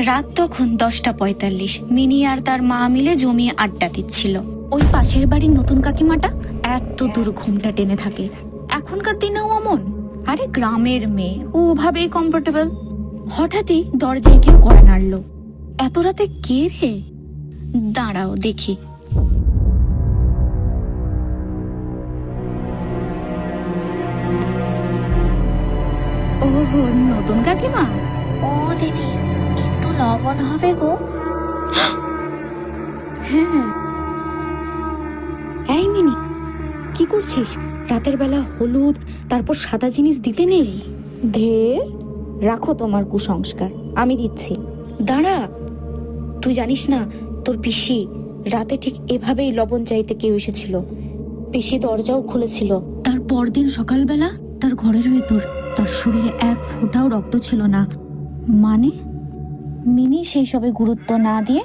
রাত তখন 10:45। মিনি আর তার মা মিলে জমিয়ে আড্ডা দিচ্ছিল। ওই পাশের বাড়ির নতুন কাকিমাটা এত দূর ঘুমটা টেনে থাকে, এখনকার দিনেও অমন। আরে গ্রামের মেয়ে, ও ওভাবেই কমফোর্টেবল। হঠাৎই দরজায় কেউ কড়া নাড়লো। এত রাতে কে রে? দাঁড়াও দেখি। ওহো, নতুন কাকিমা। ও দিদি, একটু লবণ হবে গো? হ্যাঁ। এই মিনি, কি করছিস? রাতের বেলা হলুদ তারপর সাদা জিনিস দিতে নেই। ঢের রাখো তোমার কুসংস্কার, আমি দিচ্ছি। দাঁড়া, তুই জানিস না তোর পিসি রাতে ঠিক এভাবেই লবণ চাইতে কেউ এসেছিল। পিসি দরজাও খুলেছিল। তার পরদিন সকালবেলা তার ঘরের ভেতর তার শরীরে এক ফোঁটাও রক্ত ছিল না। মানে মিনি সেই সবে গুরুত্ব না দিয়ে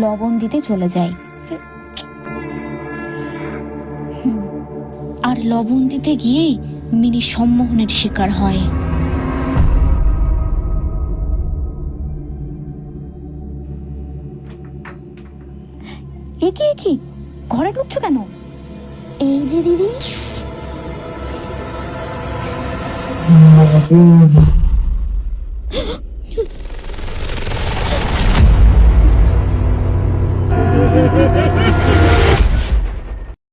লবণ দিতে চলে যায়। আর লবণ দিতে গিয়েই মিনি সম্মোহনের শিকার হয়। একি ঘরে ঢুকছো কেন? এই যে দিদি।